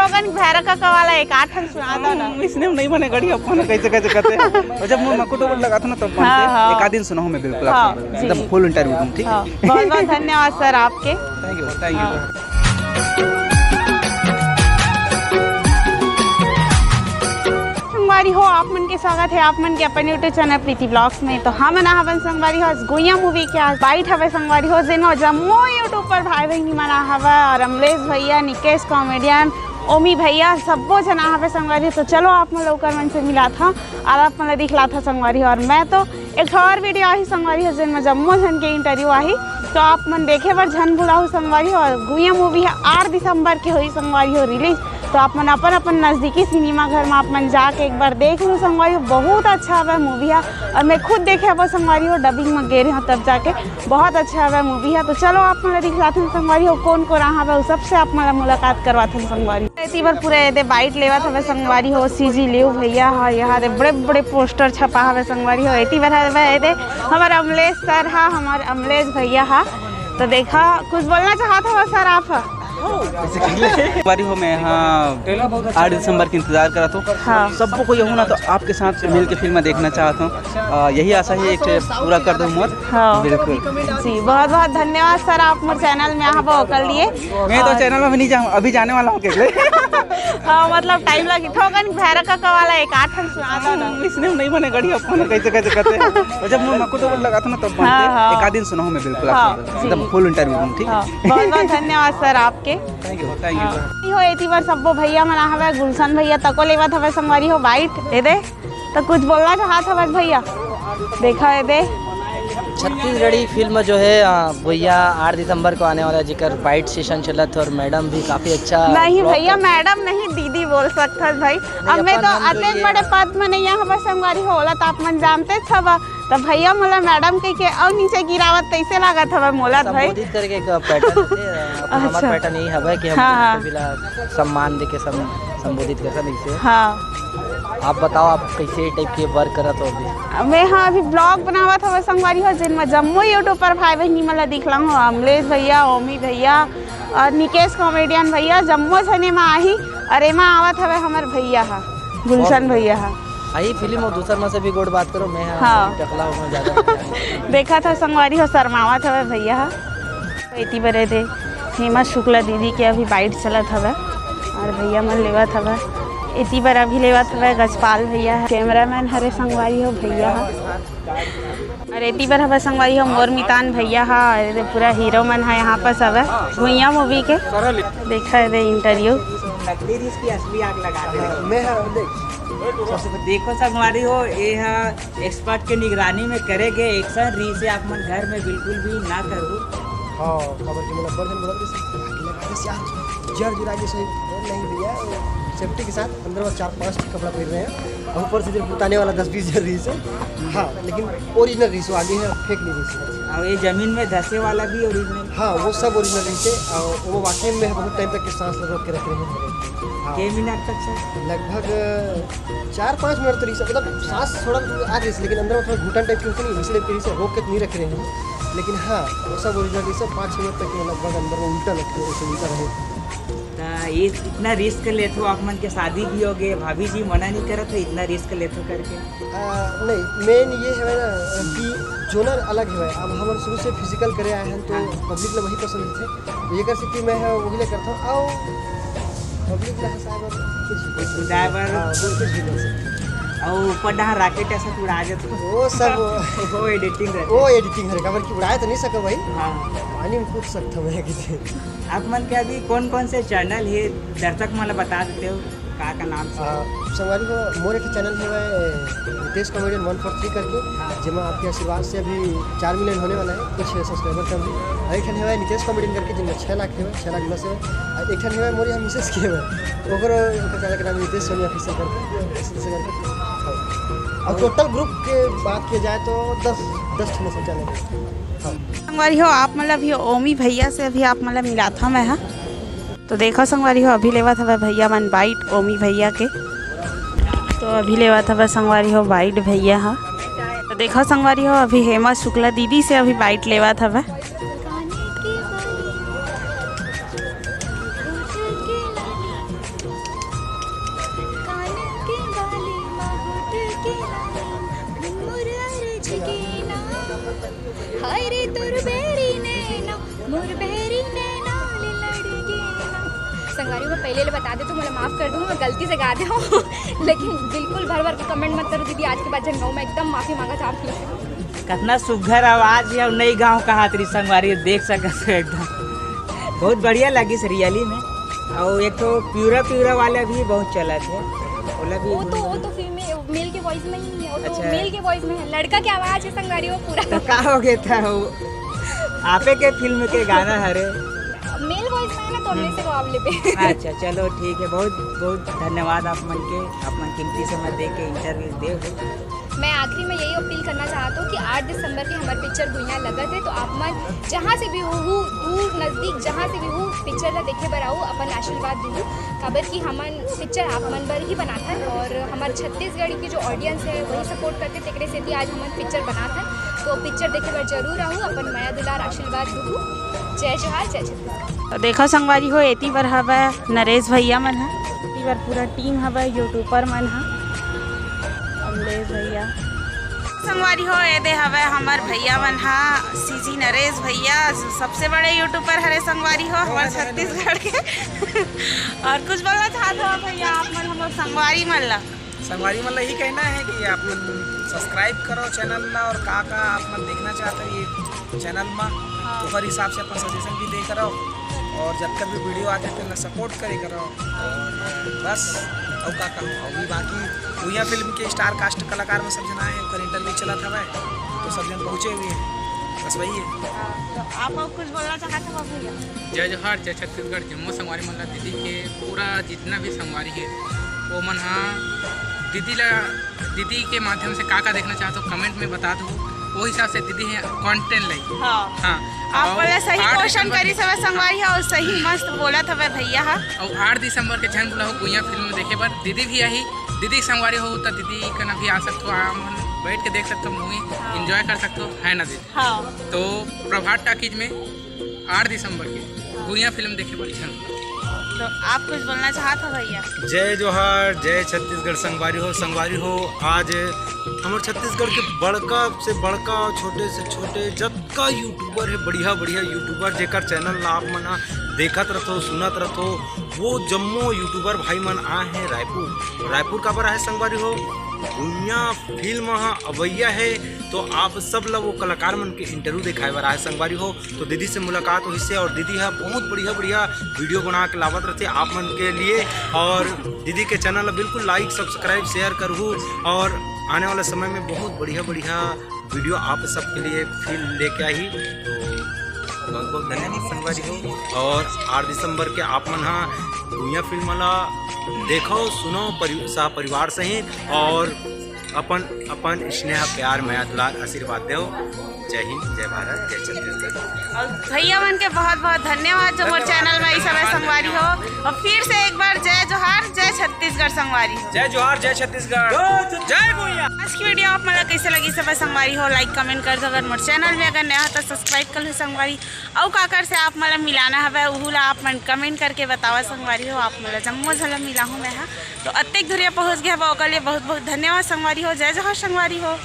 ठोकन भैरा का कवाला एक आठन सुना दो ना। इसने नहीं बने गड़ी अपन कैसे कैसे करते हैं। और जब मैं मकुटो लगा था ना तब एक आध दिन सुना हूं मैं बिल्कुल आपको एकदम फुल इंटरव्यू दूं। ठीक है, बहुत बहुत धन्यवाद सर आपके। Thank you. संगवारी हो आप मन के स्वागत है आप मन के अपन यूट्यूब चैनल प्रीति ब्लॉग्स में। तो हम ना हवन संगवारी हो गुइया मूवी के आज बाइट हवे संगवारी हो जेनो जम्मो यूट्यूब पर भाई बहनी मना हवा और अमलेश भैया निकेश कॉमेडियन ओमी भैया सबो जना हवे संगवारी। तो चलो आप मन लोकर मन से मिला था और आप मन दिखला था संगवारी। और मैं तो एक और वीडियो आई संगवारी हो जिनमें जम्मो जन के इंटरव्यू आई तो आप मन देखे बर झन भुलाऊ संगवारी हो। और गुइया मूवी है 8 दिसंबर के हुई संगवारी हो रिलीज। तो आप मन अपन नज़दीकी सिनेमा घर में आप मन जाके एक बार देख लो संगवारी हो। बहुत अच्छा है मूवी है और मैं खुद देखे वो संगवारी हो डबिंग में गए रहे तब जाके बहुत अच्छा है मूवी है। तो चलो आप मन दिखलाते हैं संगवारी हो कौन को रहा है सबसे आप मन मुलाकात करवाते हैं संगवारी। इतनी बार पूरे दे बाइट लेवा था संगवारी हो सीजी लियो भैया हाँ यहाँ दे बड़े बड़े पोस्टर छपा है संगवारी हो। इतनी बार हमारे अमलेश सर हा हमारे अमलेश भैया हा। तो देखा कुछ बोलना चाहता था सर आप? बारी हो मैं यहाँ 8 दिसंबर की इंतजार करा तो सबको को यही ना तो आपके साथ मिल के फिल्म देखना चाहता हूँ। यही आशा है एक पूरा कर दूँ मोर। बिल्कुल जी बहुत बहुत धन्यवाद सर आप मोर चैनल में यहाँ पर कर लिए। मैं तो चैनल में नहीं जाऊँ अभी जाने वाला हूँ केवल। हाँ मतलब टाइम लगी ठोकन भैरा का कवाला एक आठन सुना दो ना। इसने नहीं बने गड़ी अपन कैसे कैसे करते हैं। और जब मैं मकुटो लगा था ना तब एक आध दिन सुना हूं मैं बिल्कुल एकदम फुल इंटरव्यू दूं। ठीक है, बहुत बहुत धन्यवाद सर आपके। Thank you. हो एती बार सबो भैया मना हवे गुलशन भैया तको लेवत हवे संगवारी हो बाइट दे तो कुछ बोलना चाहत हवे भैया देखा दे। छत्तीसगढ़ी फिल्म जो है भैया 8 दिसंबर को आने वाला है जिकर बाइट सेशन चला था और मैडम भी काफी अच्छा नहीं भैया मैडम नहीं दीदी बोल सकता भाई। अब मैं तो अते बड़े पद में नहीं यहाँ संगवारी होला तो आप मन जानते छबा तो भैया मोला मैडम के और नीचे गिरावत कैसे लागत हवे मोला भाई संबोधित करके एक पैटर्न है हमारा पैटर्न यही हवे कि हम सम्मान देके संबोधित कर सकते। हाँ आप बताओ आप कैसे टाइप के वर्क करत हो अभी? मैं हाँ अभी ब्लॉग बनावत हवे संगवारी हो जिनमें जम्मो यूट्यूब पर भाई बहनी मला दिखला हूँ अमलेश भैया ओमी भैया और निकेश कॉमेडियन भैया जम्मो जने में आही और एमा आवत हवे हमार भैया हा गुलशन भैया हा आई फिल्म और दूसर में से भी गोड़ बात करो मैं हाँ टकला हूँ ज़्यादा देखा था संगवारी हो शर्मावत हवे भैया हा। इतनी बड़े थे हेमा शुक्ला दीदी के अभी बाइट चलत हवे और भैया मन लेवत हवे इतनी बार अभी लेवत हवे गजपाल भैया है कैमरामैन हरे संगवारी हो भैया हा। और इतनी बार हवे संगवारी हो मोरमितान भैया हा और पूरा हीरो मन है यहाँ पर सब है गुइया मूवी के देखा है इंटरव्यू असली आग लगा देखो संगवारी हो ये एक्सपर्ट के निगरानी में करेंगे एक्शन री से आप मन घर में बिल्कुल भी ना करो। हाँ खबर के मतलब बर्तन बोला जड़ जुड़ा के सही नहीं भैया सेफ्टी के साथ अंदर 4-5 कपड़ा पहन रहे हैं और ऊपर से जो पुताने वाला 10-20 जड़ रीस है। हाँ लेकिन ओरिजिनल रीस आगे है फेक नहीं रीस है। और ये जमीन में धंसे वाला भी ओरिजिनल हाँ वो सब ओरिजिनल रीस है और वो वाकई में बहुत टाइम तक के सांस रोक के रख रहे हैं। के मिनट तक सर लगभग 4-5 मिनट तो रीस मतलब सांस थोड़ा आ रही है लेकिन अंदर में थोड़ा घुटन टाइप की होती नहीं इसलिए रीस रोक के नहीं रख रहे हैं। लेकिन हाँ वो सब ओरिजिनल रीस 5-6 मिनट तक लगभग अंदर में उल्टा रखे उल्टा रहे। ये इतना रिस्क लेते हो आप मन के शादी भी हो गए भाभी जी मना नहीं करत है इतना रिस्क लेते हो करके? नहीं मेन ये है ना कि जोनर अलग है। अब हम शुरू से फिजिकल करे आए हैं तो पब्लिक ने वही पसंद थे ये कर सकती मैं वही ले करता हूँ और पब्लिक और ऊपर डहा रॉकेट ऐसा उड़ा जाता वो सब वो एडिटिंग है खबर की उड़ाया तो नहीं सका भाई। हाँ पानी में कूद सकता मैं किसी आप मन के अभी कौन कौन से चैनल है दर्शक मतलब बता देते हो का नाम संगवारी को मोर एक चैनल है निकेश कॉमेडियन 143 करके जिसमें आपके आशीर्वाद से अभी 4 मिलियन होने वाला है कुछ सब्सक्राइबर कम भी। एक ठन है निकेश कॉमेडियन करके जिनमें 6 लाख है 6 लाख प्लस है। एक ठन है मोर यहाँ मिसेस किए हुए ओकर चैनल का नाम नितेश सोनी ऑफिशियल करके और टोटल ग्रुप के बात किया जाए तो 10 ठन से चैनल है। संगवारी हो आप मतलब ये ओमी भैया से अभी आप मतलब मिला था मैं हाँ तो देखो संगवारी हो अभी लेवा था भैया मन बाइट ओमी भैया के तो अभी लेवा था संगवारी हो बाइट भैया हाँ तो देखो संगवारी हो अभी हेमा शुक्ला दीदी से अभी बाइट लेवा था लड़गे ना हाय रे तुर बेरी नैना मोर बेरी नैना ले लड़गे ना। संगवारी को पहले बता दे तो मुझे माफ़ कर दूँ, मैं गलती से गा दे हूँ लेकिन बिल्कुल भर भर के कमेंट मत करो दीदी, आज के बाद जनगाँव में एकदम माफ़ी मांगा था आप लोग। कितना सुघर आवाज है और नई गाँव कहा तरी संगवारी देख सकते हो एकदम बहुत बढ़िया लगी इस रियली में। और एक तो प्यूरा वाला भी बहुत चला थे वो तो फीमेल मेल के वॉइस में ही है, वो तो अच्छा। मेल के वॉइस में है, लड़का की आवाज़ है संगवारी वो पूरा तो का हो गया था वो आपे के फिल्म के गाना हरे मेल वॉइस में है ना, तो हमने से मुकाबले पे। अच्छा चलो ठीक है, बहुत बहुत धन्यवाद आप मन के अपना कीमती समय दे के इंटरव्यू दे। मैं आखिरी में यही अपील करना चाहता हूँ कि 8 दिसंबर की हमारी पिक्चर गुइया लगत है, तो आप मन जहाँ से भी हो दूर नज़दीक जहाँ से भी हो पिक्चर ला देखे बर आओ, अपन आशीर्वाद दूँ खबर कि हमन पिक्चर आप मन बर ही बनाता है और हमारे छत्तीसगढ़ की जो ऑडियंस है वही सपोर्ट करते तेकरे से आज हमन पिक्चर बनाता है, तो पिक्चर देखे बर जरूर आओ, अपन माया दुलार आशीर्वाद दूँ। जय जोहार जय छत्तीसगढ़। तो देखो संगवारी हो एती बर हवा नरेश भैया मन है, एती बर पूरा टीम हवा यूट्यूबर मन है अमलेश भैया। संगवारी हो ये दे हवे हमार भैया मन हा सीजी नरेश भैया, सबसे बड़े यूट्यूबर हरे संगवारी हो हमारे छत्तीसगढ़ के और कुछ बोलना चाहते हो भैया आप मन हम संगवारी मन ला? संगवारी मतलब यही कहना है कि आप लोग सब्सक्राइब करो चैनल ला और का आप मन देखना चाहते हो ये चैनल में तो हर हिसाब से अपन सजेशन भी दे करो और जब तक भी वीडियो आते थे ना सपोर्ट करे करो और बस और का और भी बाकी भुइयाँ फिल्म के स्टार कास्ट कलाकार में सब जना है उनका इंटरव्यू चला था भाई तो सब जन पहुँचे हुए हैं, बस वही है। तो आप कुछ बोलना चाहते हो भैया? जय जोहार जय छत्तीसगढ़। जम्मू संगवारी मन ला दीदी के पूरा जितना भी संगवारी है वो मन हाँ दीदी के माध्यम से का देखना चाहते हो कमेंट में बता दो, वो हिसाब से दीदी है कंटेंट लाई। हाँ आप बोले सही क्वेश्चन करी सब संगवारी है और सही मस्त बोला था भैया हा। और 8 दिसंबर के जन बुला हो गुइया फिल्म देखे पर दीदी भी आई, दीदी संगवारी हो तो दीदी का ना भी आ सकते हो, बैठ के देख सकते हो मूवी एंजॉय कर सकते हो है ना दीदी। हाँ। तो प्रभात टाकीज में 8 दिसंबर के गुइया फिल्म देखे पर जन। तो आप कुछ बोलना चाहते हो भैया? जय जोहार जय छत्तीसगढ़। संगवारी हो आज हमारे छत्तीसगढ़ के बड़का से बड़का छोटे से छोटे जब का यूट्यूबर है बढ़िया यूट्यूबर जेकर चैनल ला आप मना देखत रहो सुनत रहो वो जम्मू यूट्यूबर भाई मन आए हैं रायपुर का बड़ा है संगवारी हो दुनिया फिल्म अवैया है तो आप सब लोग वो कलाकार मन के इंटरव्यू दिखाए बर आए संगवारी हो तो दीदी से मुलाकात हुई से और दीदी है बहुत बढ़िया वीडियो बना के लावत रहते आप मन के लिए और दीदी के चैनल बिल्कुल लाइक सब्सक्राइब शेयर करूँ और आने वाले समय में बहुत बढ़िया वीडियो आप सबके लिए फिल्म लेके आई तो बहुत धन्यवाद संगवारी हो। और 8 दिसंबर के आप मन हाँ दुनिया फिल्म वाला देखो सुनो सह परिवार सहित और अपन स्नेह प्यार माया दुलार आशीर्वाद दो। जय हिंद जय भारत जय छत्तीसगढ़। और भैया मन के बहुत बहुत धन्यवाद जो मोर चैनल में इस समय संगवारी हो और फिर से एक बार जय जोहार जय छत्तीसगढ़ संगवारी हो। जय जोहार जय छत्तीसगढ़ जय भुइयाँ। आज की वीडियो आप मतलब कैसे लगी सब संगवारी हो लाइक कमेंट कर दो, अगर मोर चैनल में अगर नया हो तो सब्सक्राइब कर लो संगवारी और काकर से आप मतलब मिलाना है उहुला आप मन कमेंट करके बतावा संगवारी हो आप मतलब जम्मू झलम मिला हूँ मैं तो अत्येक दूरिया पहुँच गया बहुत बहुत धन्यवाद संगवारी हो। जय जोहार संगवारी हो।